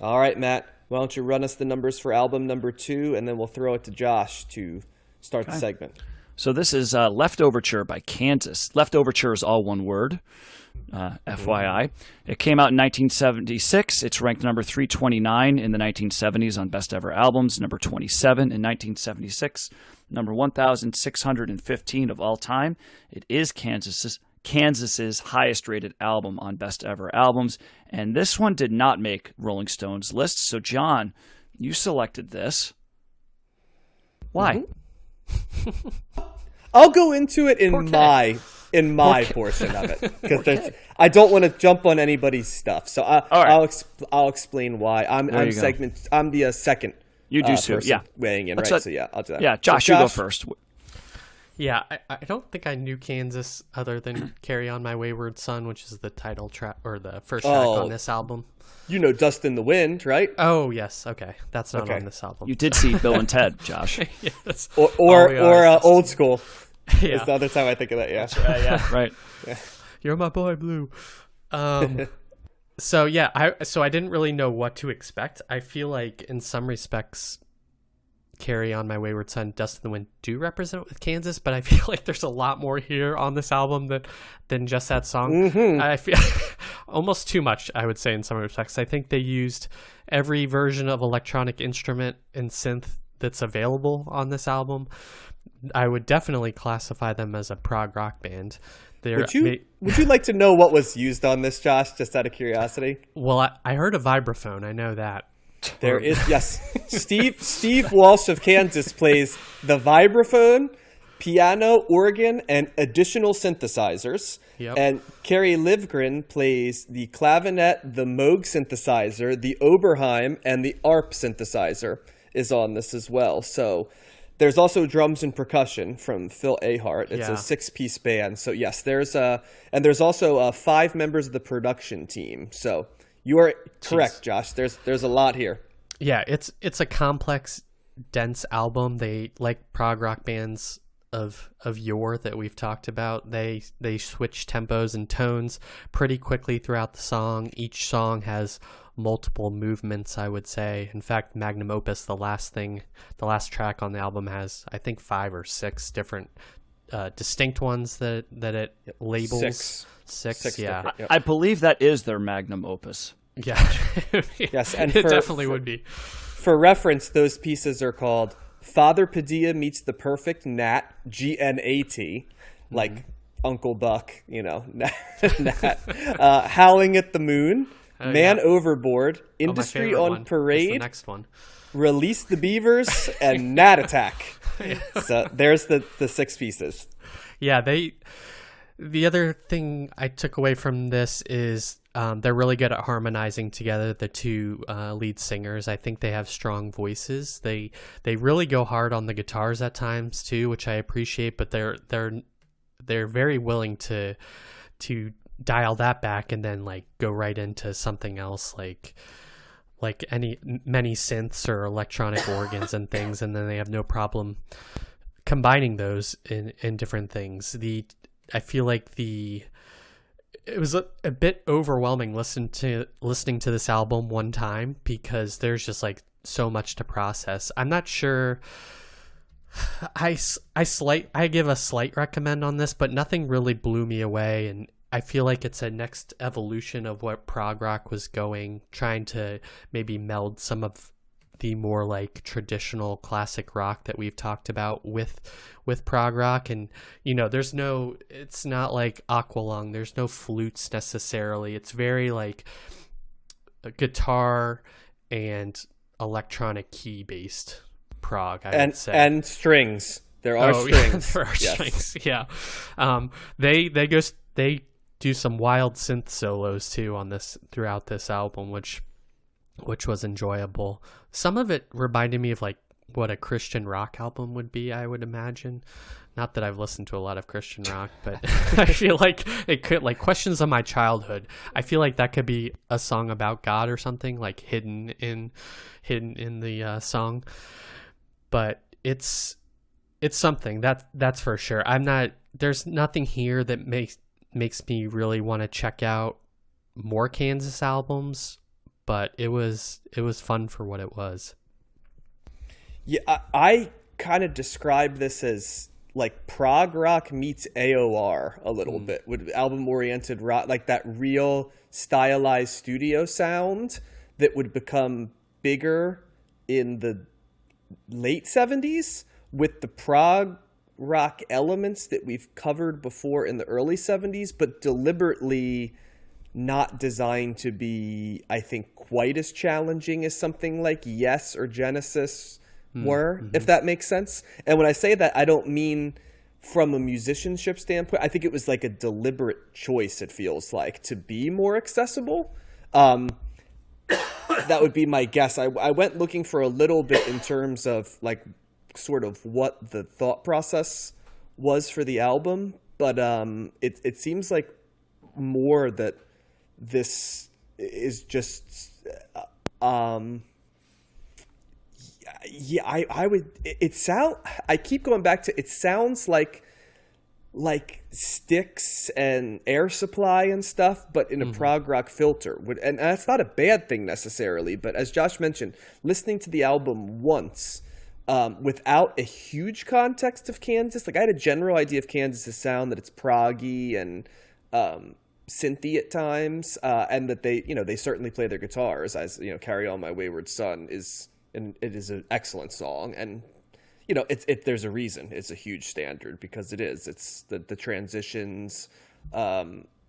All right, Matt. Why don't you run us the numbers for album number 2, and then we'll throw it to Josh to start the segment. So this is Leftoverture by Kansas. Leftoverture is all one word, FYI. It came out in 1976. It's ranked number 329 in the 1970s on Best Ever Albums, number 27 in 1976, number 1,615 of all time. It is Kansas's highest-rated album on Best Ever Albums, and this one did not make Rolling Stone's list. So, John, you selected this. Why? I'll go into it in my portion of it because I don't want to jump on anybody's stuff. So I'll explain why. I'm the second. You do too. Yeah, weighing in, right? So yeah, I'll do that. Yeah, Josh, you go first. Yeah, I don't think I knew Kansas other than "Carry On My Wayward Son," which is the title track or the first track on this album. You know "Dust in the Wind," right? Oh yes, okay, that's not on this album. You did see Bill and Ted, Josh. Yes. Or Old School. Yeah. It's the other time I think of that. Yeah, that's right. Yeah, right. Yeah. You're my boy, Blue. So yeah, I didn't really know what to expect. I feel like in some respects, "Carry On My Wayward Son," "Dust in the Wind" do represent with Kansas, but I feel like there's a lot more here on this album than just that song. Mm-hmm. I feel almost too much, I would say, in some respects. I think they used every version of electronic instrument and synth that's available on this album. I would definitely classify them as a prog rock band. Would you like to know what was used on this, Josh, just out of curiosity? Well, I heard a vibraphone. I know that. There is, yes. Steve Walsh of Kansas plays the vibraphone, piano, organ, and additional synthesizers. Yep. And Kerry Livgren plays the clavinet, the Moog synthesizer, the Oberheim, and the ARP synthesizer is on this as well. So there's also drums and percussion from Phil Ahart. It's a 6-piece band. So yes, there's also 5 members of the production team. So you are correct, Josh. There's a lot here. Yeah, it's a complex, dense album. They, like prog rock bands of yore that we've talked about, they switch tempos and tones pretty quickly throughout the song. Each song has multiple movements, I would say. In fact, Magnum Opus, the last track on the album, has I think 5 or 6 different distinct ones that it labels. Six, yeah. I believe that is their Magnum Opus. Yeah. Yes, and it definitely would be. For reference, those pieces are called Father Padilla Meets the Perfect Nat, GNAT, like Uncle Buck, Nat. Howling at the Moon, Man Overboard, Industry on Parade, the next one. Release the Beavers, and Nat Attack. So there's the 6 pieces. Yeah, the other thing I took away from this is they're really good at harmonizing together, the two lead singers. I think they have strong voices. They really go hard on the guitars at times too, which I appreciate, but they're very willing to dial that back and then like go right into something else like many synths or electronic organs and things, and then they have no problem combining those in different things. I feel like it was a bit overwhelming listening to this album one time because there's just like so much to process. I'm not sure. I give a slight recommend on this, but nothing really blew me away, and I feel like it's a next evolution of what prog rock was trying to maybe meld some of the more like traditional classic rock that we've talked about with prog rock. And it's not like Aqualung, there's no flutes necessarily. It's very like a guitar and electronic key based prog, I would say. And strings. There are strings. There are strings. Yeah. They do some wild synth solos too on this throughout this album, which was enjoyable. Some of it reminded me of like what a Christian rock album would be, I would imagine. Not that I've listened to a lot of Christian rock, but I feel like it could, like Questions of My Childhood. I feel like that could be a song about God or something, like hidden in the song. But it's something that's for sure. There's nothing here that makes me really want to check out more Kansas albums. but it was fun for what it was. Yeah, I kind of describe this as like prog rock meets AOR a little bit, with album-oriented rock, like that real stylized studio sound that would become bigger in the late 70s with the prog rock elements that we've covered before in the early 70s, but deliberately not designed to be, I think, quite as challenging as something like Yes or Genesis were, if that makes sense. And when I say that, I don't mean from a musicianship standpoint. I think it was like a deliberate choice, it feels like, to be more accessible. That would be my guess. I went looking for a little bit in terms of like sort of what the thought process was for the album, but it seems like more that this is just yeah, I would, I keep going back to, it sounds like Styx and Air Supply and stuff, but in a prog rock filter. And that's not a bad thing necessarily, but as Josh mentioned, listening to the album once without a huge context of Kansas, like I had a general idea of Kansas' sound, that it's proggy and synthy at times, and that they certainly play their guitars, as Carry On My Wayward Son is, and it is an excellent song, and there's a reason it's a huge standard, because it's the transitions,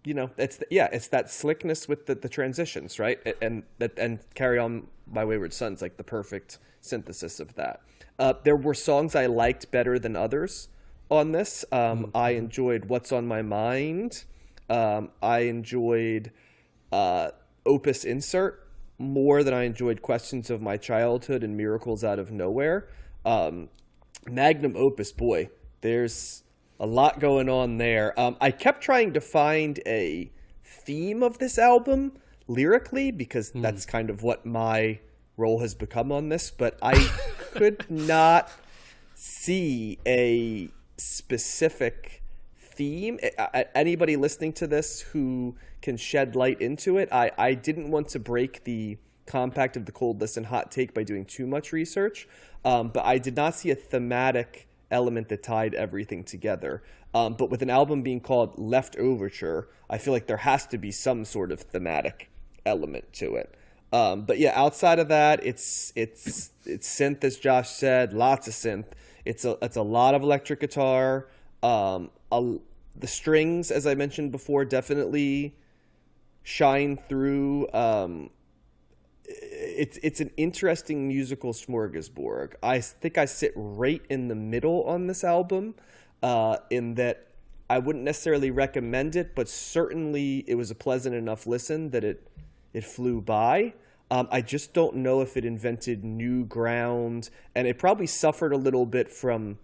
it's that slickness with the transitions, right? And Carry On My Wayward Son's like the perfect synthesis of that. There were songs I liked better than others on this. I enjoyed What's on My Mind. I enjoyed Opus Insert more than I enjoyed Questions of My Childhood and Miracles Out of Nowhere. Magnum Opus, boy, there's a lot going on there. I kept trying to find a theme of this album lyrically, because that's kind of what my role has become on this, but I could not see a specific theme. Anybody listening to this who can shed light into it, I didn't want to break the compact of the Cold Listen hot take by doing too much research, but I did not see a thematic element that tied everything together. But with an album being called Leftoverture, I feel like there has to be some sort of thematic element to it. But yeah, outside of that, it's synth, as Josh said, lots of synth. It's a lot of electric guitar. The strings, as I mentioned before, definitely shine through. It's an interesting musical smorgasbord. I think I sit right in the middle on this album, in that I wouldn't necessarily recommend it, but certainly it was a pleasant enough listen that it flew by. I just don't know if it invented new ground, and it probably suffered a little bit from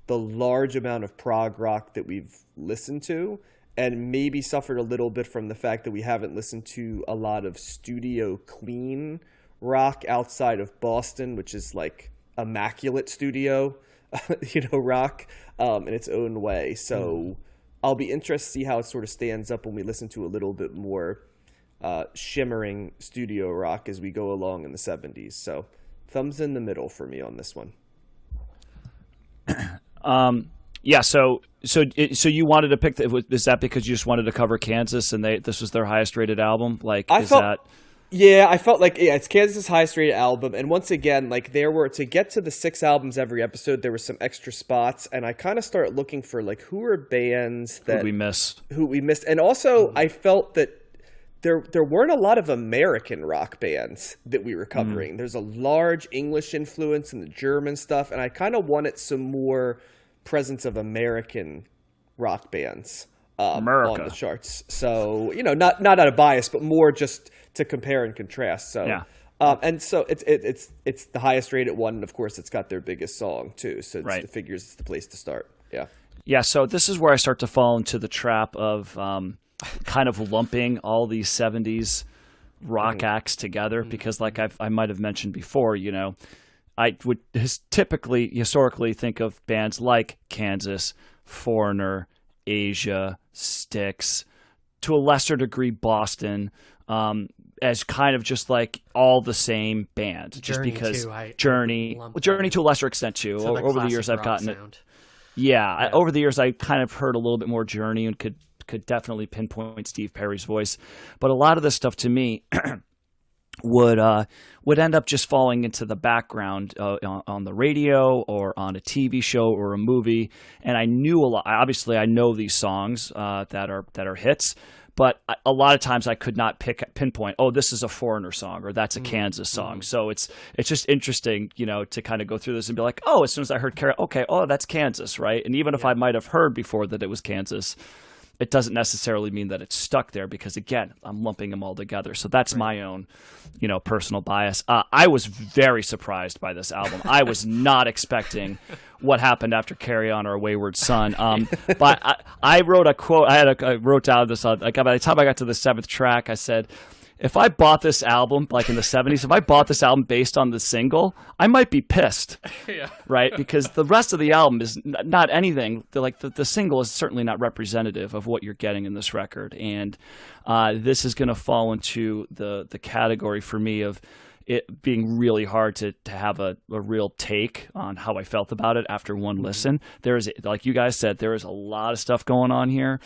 the large amount of prog rock that we've listened to, and maybe suffered a little bit from the fact that we haven't listened to a lot of studio clean rock outside of Boston, which is like immaculate studio, rock in its own way. So I'll be interested to see how it sort of stands up when we listen to a little bit more shimmering studio rock as we go along in the 70s. So thumbs in the middle for me on this one. Yeah. So you wanted to pick is that because you just wanted to cover Kansas and this was their highest rated album? Yeah, I felt like it's Kansas' highest rated album, and once again, like there were, to get to the 6 albums every episode, there were some extra spots, and I kind of started looking for like who are bands that who we missed, and also I felt that there weren't a lot of American rock bands that we were covering. There's a large English influence in the German stuff, and I kind of wanted some more presence of American rock bands on the charts. So not out of bias, but more just to compare and contrast. So yeah. And so it's the highest rated one, and of course it's got their biggest song too. So it figures it's the place to start. Yeah. So this is where I start to fall into the trap of kind of lumping all these 70s rock acts together, because like I might have mentioned before, I would historically think of bands like Kansas, Foreigner, Asia, Styx, to a lesser degree Boston, as kind of just like all the same band, just Journey because too, Journey to a lesser extent too. So Over the years, I've gotten sound. it. Yeah, over the years, I kind of heard a little bit more Journey and could definitely pinpoint Steve Perry's voice, but a lot of this stuff to me would end up just falling into the background on the radio or on a TV show or a movie. And I knew a lot. Obviously, I know these songs that are hits, but a lot of times I could not pinpoint. Oh, this is a Foreigner song or that's a Kansas song. So it's just interesting, to kind of go through this and be like, oh, as soon as I heard Carrie, okay, oh, that's Kansas, right? And even if I might have heard before that it was Kansas, it doesn't necessarily mean that it's stuck there because, again, I'm lumping them all together. So that's my own, personal bias. I was very surprised by this album. I was not expecting what happened after Carry On or Wayward Son. But I wrote a quote. I wrote down this. By the time I got to the 7th track, I said, if I bought this album, like in the 70s, if I bought this album based on the single, I might be pissed, right? Because the rest of the album is not anything. The single is certainly not representative of what you're getting in this record. And this is going to fall into the category for me of it being really hard to have a real take on how I felt about it after one listen. There's, like you guys said, there is a lot of stuff going on here.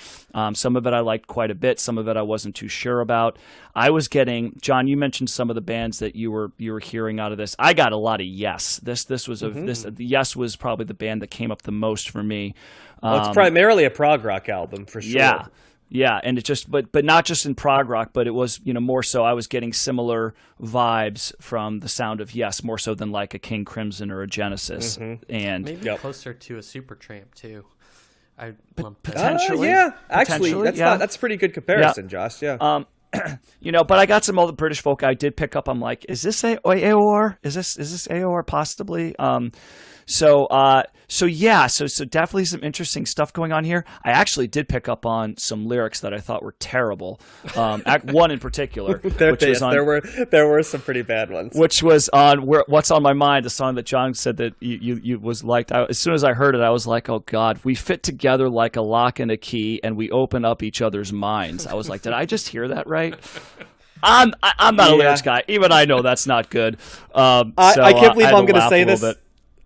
Some of it I liked quite a bit. Some of it I wasn't too sure about. I was getting, John, you mentioned some of the bands that you were hearing out of this. I got a lot of Yes. This was Yes was probably the band that came up the most for me. Well, it's primarily a prog rock album for sure. Yeah, and it just, but not just in prog rock, but it was, more so I was getting similar vibes from the sound of Yes, more so than like a King Crimson or a Genesis, and maybe closer to a Supertramp too. I potentially, actually, that's a pretty good comparison, Josh. Yeah. But I got some other British folk I did pick up. I'm like, is this AOR? Is this AOR possibly? So definitely some interesting stuff going on here. I actually did pick up on some lyrics that I thought were terrible. One in particular, there were some pretty bad ones. Which was on What's on My Mind, the song that John said that you was liked. As soon as I heard it, I was like, oh God, we fit together like a lock and a key, and we open up each other's minds. I was like, did I just hear that right? I'm not a lyrics guy. Even I know that's not good. I can't believe I'm going to say this.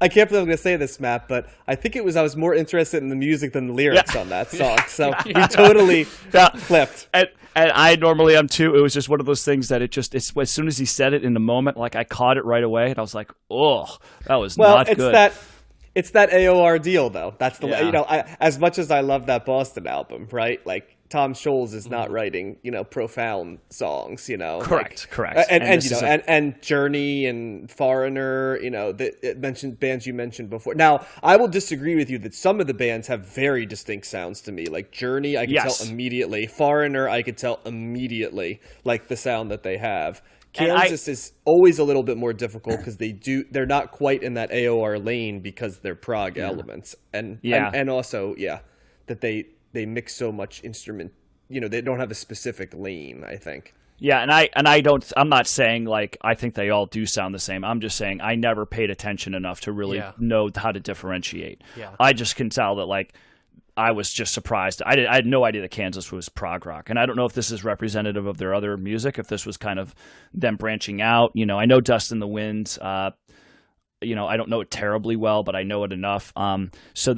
I can't believe I'm going to say this, Matt, but I think I was more interested in the music than the lyrics on that song. So we totally flipped. And I normally am too. It was just one of those things that it's as soon as he said it in the moment, like I caught it right away, and I was like, oh, that was not good. It's that AOR deal, though. That's the as much as I love that Boston album, right? Like Tom Scholz is not writing, profound songs, Correct. And Journey and Foreigner, mentioned bands you mentioned before. Now, I will disagree with you that some of the bands have very distinct sounds to me. Like Journey, I could tell immediately. Foreigner, I could tell immediately, like the sound that they have. Kansas is always a little bit more difficult because they're not quite in that AOR lane because they're prog elements, and also that they mix so much instrument. They don't have a specific lane, I think. Yeah, I'm not saying like I think they all do sound the same. I'm just saying I never paid attention enough to really know how to differentiate. Yeah. I just can tell that like I was just surprised. I had no idea that Kansas was prog rock, and I don't know if this is representative of their other music, if this was kind of them branching out. I know Dust in the Wind. I don't know it terribly well, but I know it enough. So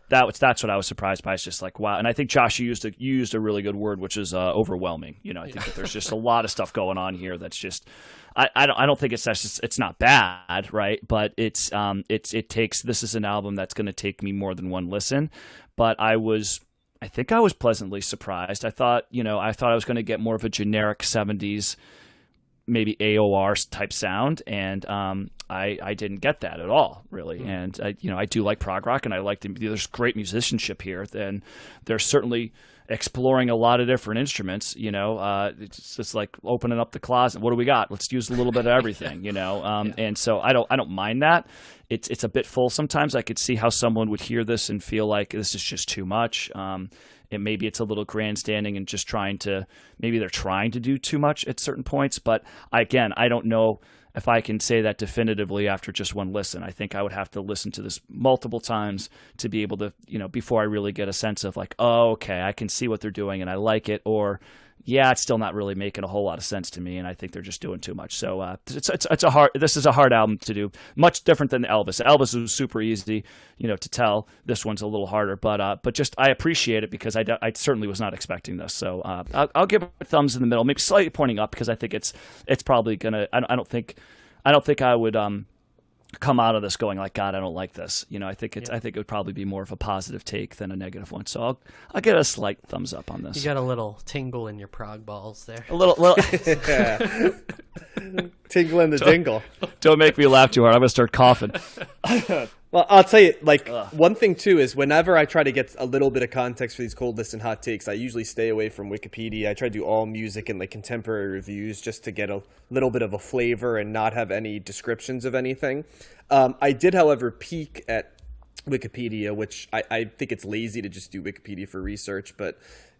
that's what I was surprised by. It's just like, wow. And I think Josh, you used a really good word, which is overwhelming. I think that there's just a lot of stuff going on here that's just. I don't think it's not bad, right? But this is an album that's going to take me more than one listen. But I think I was pleasantly surprised. I thought I was going to get more of a generic 70s, maybe AOR type sound, and I didn't get that at all, really. And I do like prog rock, and I like there's great musicianship here. Then there's certainly exploring a lot of different instruments. It's just like opening up the closet. What do we got? Let's use a little bit of everything. And so I don't mind that. It's a bit full sometimes. I could see how someone would hear this and feel like this is just too much. Maybe it's a little grandstanding and just maybe they're trying to do too much at certain points. But I don't know if I can say that definitively after just one listen. I think I would have to listen to this multiple times to be able to, before I really get a sense of like, oh, okay, I can see what they're doing and I like it, or yeah, it's still not really making a whole lot of sense to me, and I think they're just doing too much. So it's a hard. This is a hard album to do. Much different than Elvis. Elvis was super easy, to tell. This one's a little harder, but just I appreciate it because I certainly was not expecting this. So I'll give it thumbs in the middle, maybe slightly pointing up because I think it's probably gonna. I don't think I would come out of this going like, God, I don't like this. I think it would probably be more of a positive take than a negative one. So I'll get a slight thumbs up on this. You got a little tingle in your prog balls there. A little tingle in the dingle. Don't make me laugh too hard. I'm gonna start coughing. Well, I'll tell you, one thing, too, is whenever I try to get a little bit of context for these cold lists and hot takes, I usually stay away from Wikipedia. I try to do all music and contemporary reviews just to get a little bit of a flavor and not have any descriptions of anything. I did, however, peek at Wikipedia, which I think it's lazy to just do Wikipedia for research. But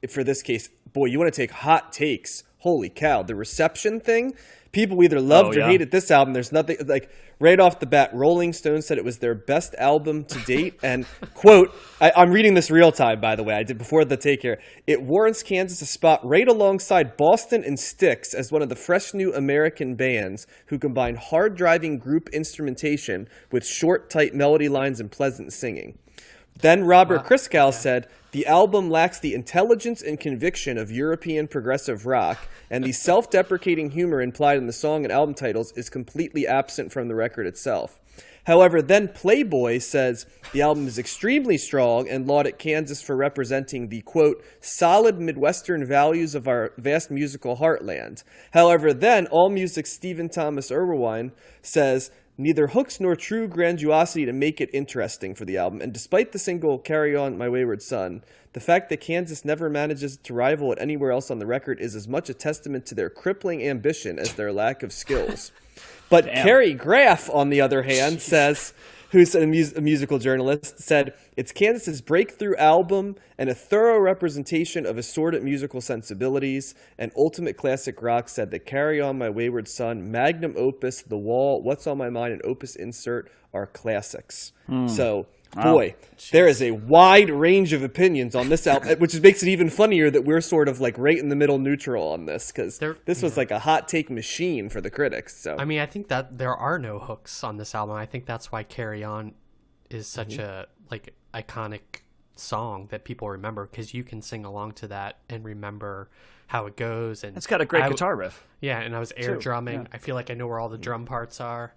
for this case, boy, you want to take hot takes. Holy cow. The reception thing, people either loved or hated this album. There's nothing right off the bat. Rolling Stone said it was their best album to date. And quote, I'm reading this real time, by the way. I did before the take here. It warrants Kansas a spot right alongside Boston and Styx as one of the fresh new American bands who combine hard driving group instrumentation with short, tight melody lines and pleasant singing. Then Robert Christgau said, the album lacks the intelligence and conviction of European progressive rock, and the self-deprecating humor implied in the song and album titles is completely absent from the record itself. However, then Playboy says the album is extremely strong and lauded Kansas for representing the, quote, solid Midwestern values of our vast musical heartland. However, then AllMusic's Stephen Thomas Erlewine says, neither hooks nor true grandiosity to make it interesting for the album, and despite the single Carry On My Wayward Son, the fact that Kansas never manages to rival it anywhere else on the record is as much a testament to their crippling ambition as their lack of skills. But Carrie Graff, on the other hand, says, who's a musical journalist, said, it's Kansas's breakthrough album and a thorough representation of assorted musical sensibilities. And Ultimate Classic Rock said that Carry On My Wayward Son, Magnum Opus, The Wall, What's on My Mind, and Opus Insert are classics. So, boy, there is a wide range of opinions on this album, which makes it even funnier that we're sort of right in the middle neutral on this, because this was like a hot take machine for the critics. So I think that there are no hooks on this album. I think that's why Carry On is such a iconic song that people remember, because you can sing along to that and remember how it goes. And it's got a great guitar riff. Yeah, and I was air drumming. Yeah. I feel like I know where all the drum parts are.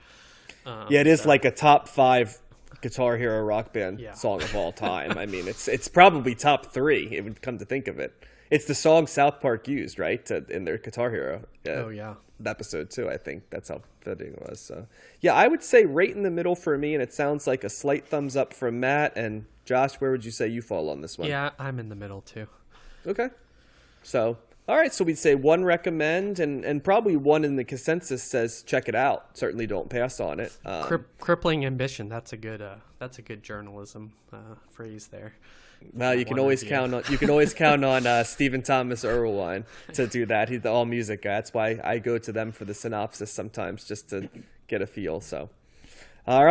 It is like a top 5 Guitar Hero Rock Band song of all time. It's probably top 3. It would come to think of it. It's the song South Park used, right, in their Guitar Hero episode too. I think that's how fitting it was. So yeah, I would say right in the middle for me, and it sounds like a slight thumbs up from Matt. And Josh, where would you say you fall on this one? Yeah, I'm in the middle too. Okay, so all right, so we'd say 1 recommend, and probably 1 in the consensus says check it out. Certainly don't pass on it. Crippling ambition. That's a good journalism phrase there. Well, you can always count on Stephen Thomas Erlewine to do that. He's the all music guy. That's why I go to them for the synopsis sometimes, just to get a feel. So, all right.